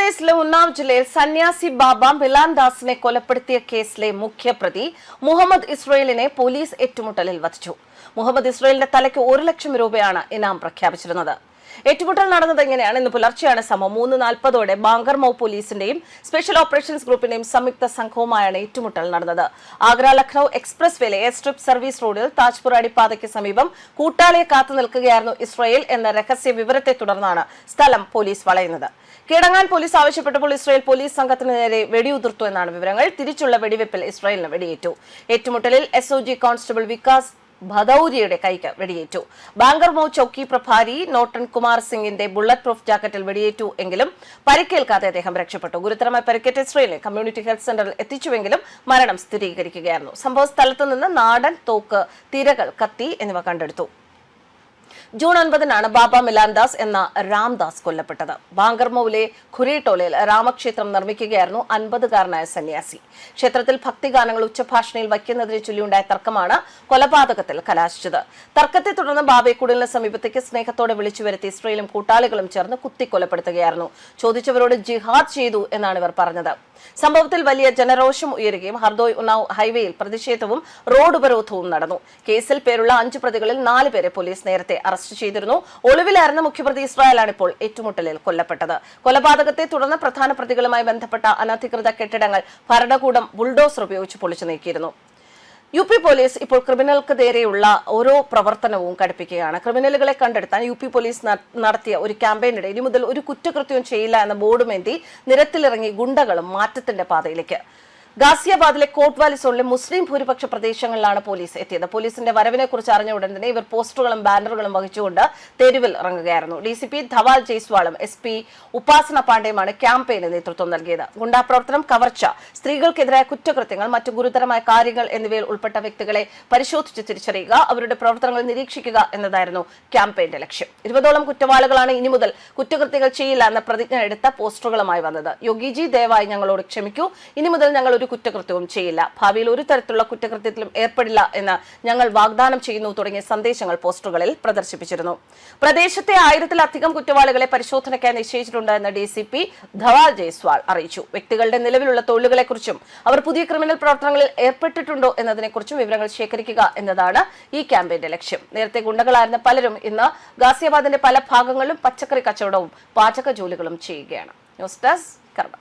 ഉത്തർപ്രദേശിലെ ഉന്നാവ് ജില്ലയിൽ സന്യാസി ബാബ മിലാൻ ദാസിനെ കൊലപ്പെടുത്തിയ കേസിലെ മുഖ്യപ്രതി മുഹമ്മദ് ഇസ്രയേലിനെ പോലീസ് ഏറ്റുമുട്ടലിൽ വധിച്ചു. മുഹമ്മദ് ഇസ്രയേലിന്റെ തലയ്ക്ക് 1 ലക്ഷം രൂപയാണ് ഇനാം പ്രഖ്യാപിച്ചിരുന്നത്. ഏറ്റുമുട്ടൽ നടന്നത് എങ്ങനെയാണ്? ഇന്ന് പുലർച്ചെയാണ് സംഭവം. 3:40 ബാങ്കർമൌ പോലീസിന്റെയും സ്പെഷ്യൽ ഓപ്പറേഷൻസ് ഗ്രൂപ്പിന്റെയും സംയുക്ത സംഘവുമായാണ് ഏറ്റുമുട്ടൽ നടന്നത്. ആഗ്ര ലക്നൌ എക്സ്പ്രസ് വേയിലെ എയർ സ്ട്രിപ്പ് സർവീസ് റോഡിൽ താജ്പൂർ അടിപ്പാതയ്ക്ക് സമീപം കൂട്ടാളിയെ കാത്തു നിൽക്കുകയായിരുന്നു ഇസ്രയേൽ എന്ന രഹസ്യ വിവരത്തെ തുടർന്നാണ് സ്ഥലം പോലീസ് വളയുന്നത്. കീഴടങ്ങാൻ പോലീസ് ആവശ്യപ്പെട്ടപ്പോൾ ഇസ്രയേൽ പോലീസ് സംഘത്തിന് നേരെ വെടിയുതിർത്തു എന്നാണ് വിവരങ്ങൾ. തിരിച്ചുള്ള വെടിവെപ്പിൽ ഇസ്രയേലിന് വെടിയേറ്റു. ഏറ്റുമുട്ടലിൽ എസ്ഒജി കോൺസ്റ്റബിൾ വികാസ് ഭദൌരിയുടെ കൈക്ക് വെടിയേറ്റു. ബാങ്കർമൌ ചൌക്കി പ്രഭാരി നോട്ടൺ കുമാർ സിംഗിന്റെ ബുള്ളറ്റ് പ്രൂഫ് ജാക്കറ്റിൽ വെടിയേറ്റു എങ്കിലും പരിക്കേൽക്കാതെ അദ്ദേഹം രക്ഷപ്പെട്ടു. ഗുരുതരമായി പരിക്കേറ്റ ഇസ്രയേലിനെ കമ്മ്യൂണിറ്റി ഹെൽത്ത് സെന്ററിൽ എത്തിച്ചുവെങ്കിലും മരണം സ്ഥിരീകരിക്കുകയായിരുന്നു. സംഭവ സ്ഥലത്ത് നിന്ന് നാടൻ തോക്ക്, തിരകൾ, കത്തി എന്നിവ കണ്ടെടുത്തു. ജൂൺ 9 ബാബ മിലാൻ ദാസ് എന്ന രാംദാസ് കൊല്ലപ്പെട്ടത്. ബാങ്കർമൌവിലെ ഖുരീടോലയിൽ രാമക്ഷേത്രം നിർമ്മിക്കുകയായിരുന്നു 50-കാരനായ സന്യാസി. ക്ഷേത്രത്തിൽ ഭക്തിഗാനങ്ങൾ ഉച്ചഭാഷണിയിൽ വയ്ക്കുന്നതിനെ ചൊല്ലിയുണ്ടായ തർക്കമാണ് കൊലപാതകത്തിൽ കലാശിച്ചത്. തർക്കത്തെ തുടർന്ന് ബാബയെ കുടിലിന് സമീപത്തേക്ക് സ്നേഹത്തോടെ വിളിച്ചു വരുത്തി ഇസ്രയേലും കൂട്ടാളികളും ചേർന്ന് കുത്തിക്കൊലപ്പെടുത്തുകയായിരുന്നു. ചോദിച്ചവരോട് ജിഹാദ് ചെയ്തു എന്നാണ് ഇവർ പറഞ്ഞത്. സംഭവത്തിൽ വലിയ ജനരോഷം ഉയരുകയും ഹർദോയ് ഉന്നാവ് ഹൈവേയിൽ പ്രതിഷേധവും റോഡ് ഉപരോധവും നടന്നു. കേസിൽ പേരുള്ള 5 പ്രതികളിൽ 4 പേരെ പോലീസ് നേരത്തെ അറസ്റ്റ് ചെയ്തിരുന്നു. ഒളിവിലായിരുന്ന മുഖ്യപ്രതി ഇസ്രായേലാണ് ഇപ്പോൾ ഏറ്റുമുട്ടലിൽ കൊല്ലപ്പെട്ടത്. കൊലപാതകത്തെ തുടർന്ന് പ്രധാന പ്രതികളുമായി ബന്ധപ്പെട്ട അനധികൃത കെട്ടിടങ്ങൾ ഭരണകൂടം ബുൾഡോസർ ഉപയോഗിച്ച് പൊളിച്ചു നീക്കിയിരുന്നു. UP പോലീസ് ഇപ്പോൾ ക്രിമിനലുകൾക്ക് നേരെയുള്ള ഓരോ പ്രവർത്തനവും കടുപ്പിക്കുകയാണ്. ക്രിമിനലുകളെ കണ്ടെടുത്താൻ UP പോലീസ് നടത്തിയ ഒരു ക്യാമ്പയിനിടെ ഇനി മുതൽ ഒരു കുറ്റകൃത്യവും ചെയ്യില്ല എന്ന ബോർഡുമേന്തി നിരത്തിലിറങ്ങി ഗുണ്ടകളും മാറ്റത്തിന്റെ പാതയിലേക്ക്. ഗാസിയാബാദിലെ കോട്ട്വാലി സോണിലെ മുസ്ലിം ഭൂരിപക്ഷ പ്രദേശങ്ങളിലാണ് പോലീസ് എത്തിയത്. പോലീസിന്റെ വരവിനെ കുറിച്ച് അറിഞ്ഞ ഉടൻ തന്നെ ഇവർ പോസ്റ്ററുകളും ബാനറുകളും വഹിച്ചുകൊണ്ട് തെരുവിൽ ഇറങ്ങുകയായിരുന്നു. DCP ധവാൽ ജയ്സ്വാളും SP ഉപാസന പാണ്ഡെയുമാണ് ക്യാമ്പയിന് നേതൃത്വം നൽകിയത്. ഗുണ്ടാപ്രവർത്തനം, കവർച്ച, സ്ത്രീകൾക്കെതിരായ കുറ്റകൃത്യങ്ങൾ, മറ്റു ഗുരുതരമായ കാര്യങ്ങൾ എന്നിവയിൽ ഉൾപ്പെട്ട വ്യക്തികളെ പരിശോധിച്ച് തിരിച്ചറിയുക, അവരുടെ പ്രവർത്തനങ്ങൾ നിരീക്ഷിക്കുക എന്നതായിരുന്നു ക്യാമ്പയിന്റെ ലക്ഷ്യം. 20ഓളം കുറ്റവാളികളാണ് ഇനി മുതൽ കുറ്റകൃത്യങ്ങൾ ചെയ്യില്ല എന്ന പ്രതിജ്ഞ എടുത്ത പോസ്റ്ററുകളുമായി വന്നത്. യോഗിജി ദയവായി ഞങ്ങളോട് ക്ഷമിക്കൂ, ഇനി മുതൽ ഞങ്ങൾ ഒരു കുറ്റകൃത്യവും ചെയ്യില്ല, ഭാവിയിൽ ഒരു തരത്തിലുള്ള കുറ്റകൃത്യത്തിലും ഏർപ്പെടില്ല എന്ന് ഞങ്ങൾ വാഗ്ദാനം ചെയ്യുന്നു തുടങ്ങിയ സന്ദേശങ്ങൾ പോസ്റ്ററുകളിൽ പ്രദർശിപ്പിച്ചിരുന്നു. പ്രദേശത്തെ 1000-ലധികം കുറ്റവാളികളെ പരിശോധനയ്ക്കായി നിശ്ചയിച്ചിട്ടുണ്ട് എന്ന് DCP ധവാൽ ജയ്സ്വാൾ അറിയിച്ചു. വ്യക്തികളുടെ നിലവിലുള്ള തൊഴിലുകളെക്കുറിച്ചും അവർ പുതിയ ക്രിമിനൽ പ്രവർത്തനങ്ങളിൽ ഏർപ്പെട്ടിട്ടുണ്ടോ എന്നതിനെക്കുറിച്ചും വിവരങ്ങൾ ശേഖരിക്കുക എന്നതാണ് ഈ ക്യാമ്പയിന്റെ ലക്ഷ്യം. നേരത്തെ ഗുണ്ടകളായിരുന്ന പലരും ഇന്ന് ഗാസിയാബാദിന്റെ പല ഭാഗങ്ങളിലും പച്ചക്കറി കച്ചവടവും പാചക ജോലികളും ചെയ്യുകയാണ്. ന്യൂസ് ഡെസ്ക് കർമ്മ.